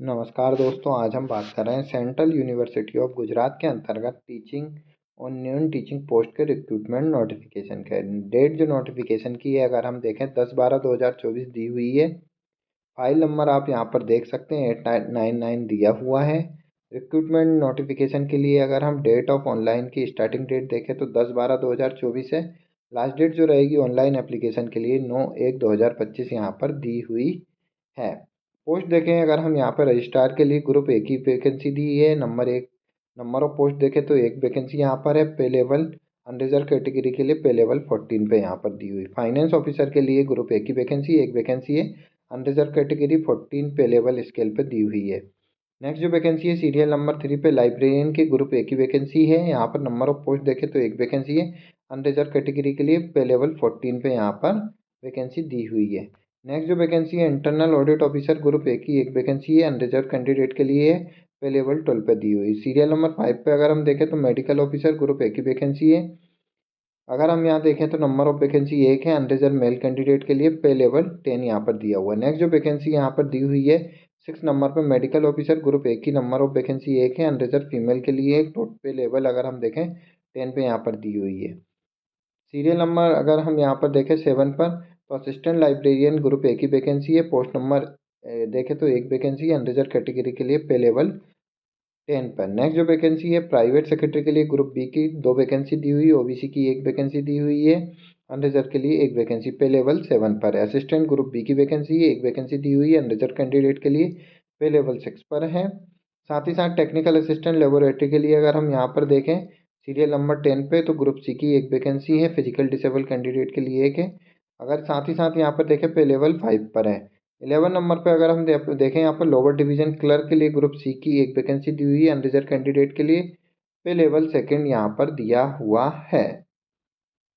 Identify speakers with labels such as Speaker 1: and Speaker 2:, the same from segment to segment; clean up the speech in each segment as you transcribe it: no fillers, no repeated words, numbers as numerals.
Speaker 1: नमस्कार दोस्तों, आज हम बात कर रहे हैं सेंट्रल यूनिवर्सिटी ऑफ गुजरात के अंतर्गत टीचिंग और नॉन टीचिंग पोस्ट के रिक्रूटमेंट नोटिफिकेशन के। डेट जो नोटिफिकेशन की है, अगर हम देखें 10/12/2024 दी हुई है। फाइल नंबर आप यहां पर देख सकते हैं 8999 दिया हुआ है। रिक्रूटमेंट नोटिफिकेशन के लिए अगर हम डेट ऑफ ऑनलाइन की स्टार्टिंग डेट देखें तो 10/12/2024 है। लास्ट डेट जो रहेगी ऑनलाइन एप्लीकेशन के लिए 9/1/2025 यहाँ पर दी हुई है। पोस्ट देखें अगर हम यहाँ पर रजिस्ट्रार के लिए ग्रुप ए की वैकेंसी दी है। नंबर ऑफ पोस्ट देखें तो एक वैकेंसी यहाँ पर है पे लेवल। अनरिजर्व कैटेगरी के लिए पे लेवल 14 पे यहाँ पर दी हुई। फाइनेंस ऑफिसर के लिए ग्रुप ए की वैकेंसी एक वैकेंसी है। अनरिजर्व कैटेगरी 14 पे लेवल स्केल पे दी हुई है। नेक्स्ट जो वैकेंसी है सीरियल नंबर 3 पे लाइब्रेरियन की ग्रुप ए की वैकेंसी है। यहाँ पर नंबर ऑफ पोस्ट देखें तो एक वैकेंसी है। अनरिजर्व कैटेगरी के लिए पे लेवल 14 पे यहाँ पर वैकेंसी दी हुई है। नेक्स्ट जो वैकेंसी है internal audit officer group A की एक वैकेंसी है। अनरिजर्व कैंडिडेट के लिए है, पे लेवल 12 पे दी हुई। सीरियल नंबर 5 पे अगर हम देखें तो मेडिकल ऑफिसर ग्रुप ए की वैकेंसी है। अगर हम यहाँ देखें तो नंबर ऑफ वैकेंसी एक है। अनरिजर्व मेल कैंडिडेट के लिए पे लेवल 10 यहाँ पर दिया हुआ है। नेक्स्ट जो वैकेंसी यहाँ पर दी हुई है 6 नंबर पर मेडिकल ऑफिसर ग्रुप ए की नंबर ऑफ वैकेंसी एक है। अनरिजर्व फीमेल के लिए एक पे लेवल अगर हम देखें 10 पे यहाँ पर दी हुई है। सीरियल नंबर अगर हम यहाँ पर देखें 7 पर तो असिस्टेंट लाइब्रेरियन ग्रुप ए की वैकेंसी है। पोस्ट नंबर देखें तो एक वैकेंसी है। अनरिजर्व कैटेगरी के लिए पे लेवल 10 पर। नेक्स्ट जो वैकेंसी है प्राइवेट सेक्रेटरी के लिए ग्रुप बी की दो वैकेंसी दी हुई है। ओबीसी की एक वैकेंसी दी हुई है। अनरिजर्व के लिए एक वैकेंसी पे लेवल 7 पर है। असिस्टेंट ग्रुप बी की वैकेंसी है, एक वैकेंसी दी हुई है। अनरिजर्व कैंडिडेट के लिए पे लेवल 6 पर है। साथ ही साथ टेक्निकल असिस्टेंट लेबोरेटरी के लिए अगर हम यहाँ पर देखें सीरियल नंबर 10 पे तो ग्रुप सी की एक वैकेंसी है। फिजिकल डिसेबल कैंडिडेट के लिए एक है। अगर साथ ही साथ यहाँ पर देखें पे लेवल 5 पर है। 11 नंबर पे अगर हम देखें यहाँ पर लोअर डिवीजन क्लर्क के लिए ग्रुप सी की एक वैकेंसी दी हुई है। अनरिजर्व कैंडिडेट के लिए पे लेवल 2 यहाँ पर दिया हुआ है।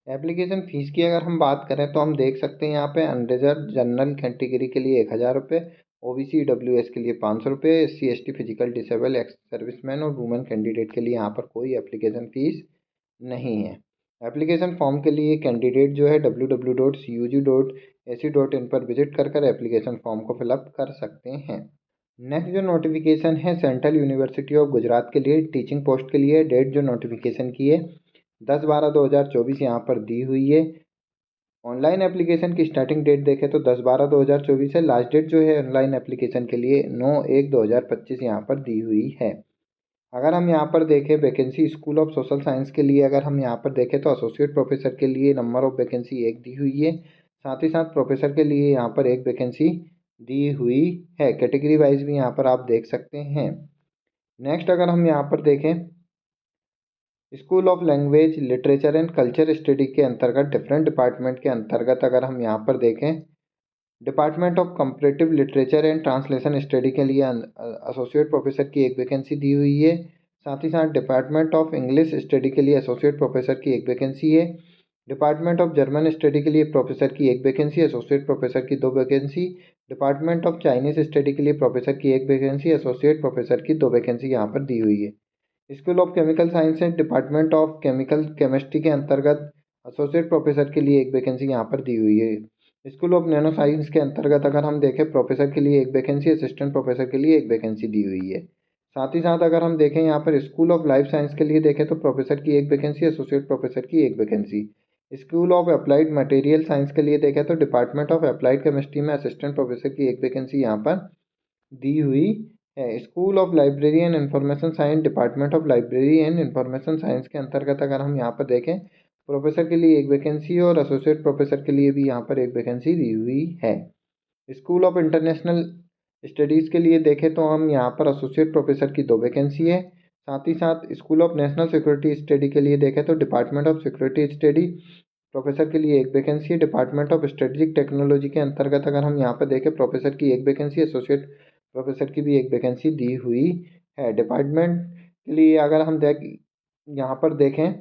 Speaker 1: एप्लीकेशन फ़ीस की अगर हम बात करें तो हम देख सकते हैं यहाँ पे अनरिजर्व जनरल कैटेगरी के लिए 1000 रुपये, ओबीसी डब्ल्यूएस के लिए 500 रुपये, SC ST physical disable ex serviceman और वुमेन कैंडिडेट के लिए यहाँ पर कोई एप्लीकेशन फ़ीस नहीं है। एप्लीकेशन फॉर्म के लिए कैंडिडेट जो है www.cug.ac.in पर विजिट कर एप्लीकेशन फॉर्म को फिलअप कर सकते हैं। नेक्स्ट जो नोटिफिकेशन है सेंट्रल यूनिवर्सिटी ऑफ गुजरात के लिए टीचिंग पोस्ट के लिए। डेट जो नोटिफिकेशन की है 10/12/2024 यहाँ पर दी हुई है। ऑनलाइन एप्लीकेशन की स्टार्टिंग डेट देखें तो 10/12/2024 है। लास्ट डेट जो है ऑनलाइन एप्लीकेशन के लिए 9/1/2025 यहाँ पर दी हुई है। अगर हम यहाँ पर देखें vacancy school of social science के लिए अगर हम यहाँ पर देखें तो एसोसिएट प्रोफेसर के लिए नंबर ऑफ वैकेंसी एक दी हुई है। साथ ही साथ प्रोफेसर के लिए यहाँ पर एक वैकेंसी दी हुई है। कैटेगरी वाइज भी यहाँ पर आप देख सकते हैं। नेक्स्ट अगर हम यहाँ पर देखें school of language literature and culture study के अंतर्गत डिफरेंट डिपार्टमेंट के अंतर्गत अगर हम यहाँ पर देखें department of comparative literature and translation study के लिए एसोसिएट प्रोफेसर की एक वैकेंसी दी हुई है। साथ ही साथ डिपार्टमेंट ऑफ इंग्लिश स्टडी के लिए एसोसिएट प्रोफेसर की एक वैकेंसी है। डिपार्टमेंट ऑफ जर्मन स्टडी के लिए प्रोफेसर की एक वैकेंसी, एसोसिएट प्रोफेसर की दो vacancy. Department of Chinese study के लिए प्रोफेसर की एक वैकेंसी, एसोसिएट प्रोफेसर की दो वैकेंसी यहाँ पर दी हुई है। School of chemical science and department of chemical chemistry के अंतर्गत एसोसिएट प्रोफेसर के लिए एक वैकेंसी यहाँ पर दी हुई है। स्कूल ऑफ नैनो साइंस के अंतर्गत अगर हम देखें प्रोफेसर के लिए एक वैकेंसी, असिस्टेंट प्रोफेसर के लिए एक वैकेंसी दी हुई है। साथ ही साथ अगर हम देखें यहाँ पर स्कूल ऑफ लाइफ साइंस के लिए देखें तो प्रोफेसर की एक वैकेंसी, एसोसिएट प्रोफेसर की एक vacancy. School of applied material science के लिए देखें तो डिपार्टमेंट ऑफ अप्लाइड केमिस्ट्री में असिस्टेंट प्रोफेसर की एक वैकेंसी यहाँ पर दी हुई है। School of library and information science department of library and information science के अंतर्गत अगर हम यहाँ पर देखें प्रोफेसर के लिए एक वैकेंसी और एसोसिएट प्रोफेसर के लिए भी यहाँ पर एक वैकेंसी दी हुई है। स्कूल ऑफ इंटरनेशनल स्टडीज़ के लिए देखें तो हम यहाँ पर एसोसिएट प्रोफेसर की दो वैकेंसी है। साथ ही साथ school of national security study के लिए देखें तो department of security study professor के लिए एक वैकेंसी है। डिपार्टमेंट ऑफ स्ट्रेटेजिक टेक्नोलॉजी के अंतर्गत अगर हम यहाँ पर देखें प्रोफेसर की एक वैकेंसी, एसोसिएट प्रोफेसर की भी एक वैकेंसी दी हुई है। डिपार्टमेंट के लिए अगर हम यहाँ पर देखें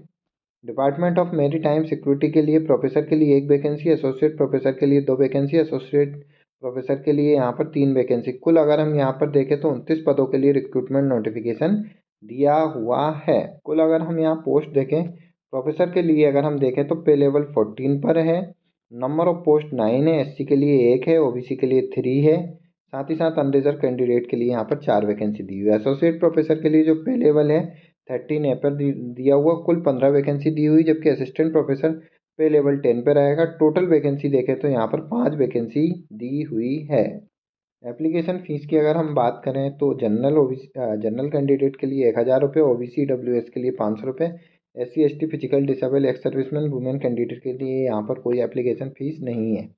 Speaker 1: डिपार्टमेंट ऑफ मेरी टाइम सिक्योरिटी के लिए प्रोफेसर के लिए एक वैकेंसी, एसोसिएट प्रोफेसर के लिए दो वैकेंसी, एसोसिएट प्रोफेसर के लिए यहाँ पर 3 वैकेंसी। कुल अगर हम यहाँ पर देखें तो 29 पदों के लिए रिक्रूटमेंट नोटिफिकेशन दिया हुआ है। कुल अगर हम यहाँ पोस्ट देखें प्रोफेसर के लिए अगर हम देखें तो पे लेवल 14 पर है। नंबर ऑफ पोस्ट 9 है। एससी के लिए 1 है, ओबीसी के लिए 3 है। साथ ही साथ अनरिजर्व कैंडिडेट के लिए यहाँ पर 4 वैकेंसी दी हुई है। एसोसिएट प्रोफेसर के लिए जो पे लेवल है 13A पर दिया हुआ, कुल 15 वैकेंसी दी हुई, जबकि असिस्टेंट प्रोफेसर पे लेवल 10 पे रहेगा। टोटल वैकेंसी देखें तो यहाँ पर 5 वैकेंसी दी हुई है। एप्लीकेशन फ़ीस की अगर हम बात करें तो जनरल कैंडिडेट के लिए 1000 रुपये, OBC WS के लिए 500 रुपये, SC ST physical disable ex serviceman women candidate के लिए यहाँ पर कोई एप्लीकेशन फ़ीस नहीं है।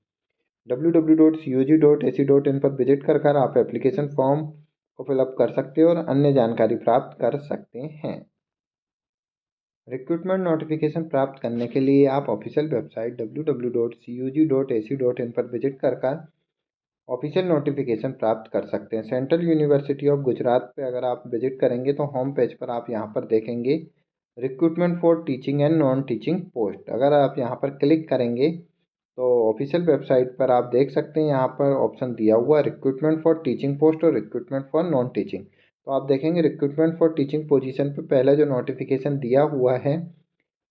Speaker 1: www.cug.ac.in पर विजिट कर आप एप्लीकेशन फॉर्म को फिलअप कर सकते हैं और अन्य जानकारी प्राप्त कर सकते हैं। रिक्रूटमेंट नोटिफिकेशन प्राप्त करने के लिए आप ऑफिशियल वेबसाइट www.cug.ac.in पर विजिट कर ऑफिशियल नोटिफिकेशन प्राप्त कर सकते हैं। सेंट्रल यूनिवर्सिटी ऑफ गुजरात पे अगर आप विजिट करेंगे तो होम पेज पर आप यहाँ पर देखेंगे recruitment for teaching and non teaching post. अगर आप यहाँ पर क्लिक करेंगे तो ऑफिशियल वेबसाइट पर आप देख सकते हैं यहाँ पर ऑप्शन दिया हुआ है रिक्रूटमेंट फॉर टीचिंग पोस्ट और रिक्रूटमेंट फॉर नॉन टीचिंग। तो आप देखेंगे रिक्रूटमेंट फॉर टीचिंग पोजीशन पे पहला जो नोटिफिकेशन दिया हुआ है,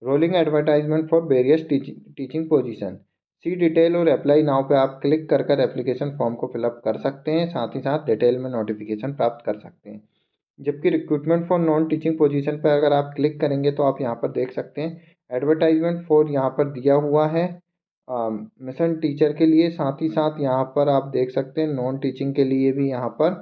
Speaker 1: rolling advertisement for various teaching position, see detail और अप्लाई नाउ पे आप क्लिक कर एप्लीकेशन फॉर्म को फिलअप कर सकते हैं। साथ ही साथ डिटेल में नोटिफिकेशन प्राप्त कर सकते हैं। जबकि recruitment for non teaching position पर अगर आप क्लिक करेंगे तो आप यहाँ पर देख सकते हैं एडवर्टाइजमेंट फॉर यहाँ पर दिया हुआ है मिशन टीचर के लिए। साथ ही साथ यहाँ पर आप देख सकते हैं नॉन टीचिंग के लिए भी यहाँ पर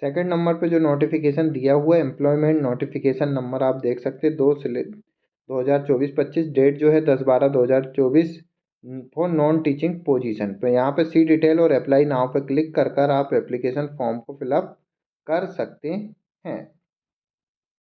Speaker 1: सेकंड नंबर पे जो नोटिफिकेशन दिया हुआ है एम्प्लॉयमेंट नोटिफिकेशन नंबर आप देख सकते हैं 2024-25, डेट जो है 10/12/2024 फॉर नॉन टीचिंग पोजीशन। तो यहाँ पे सी डिटेल और अप्लाई नाउ पे क्लिक कर आप एप्लीकेशन फॉर्म को फिलअप कर सकते हैं।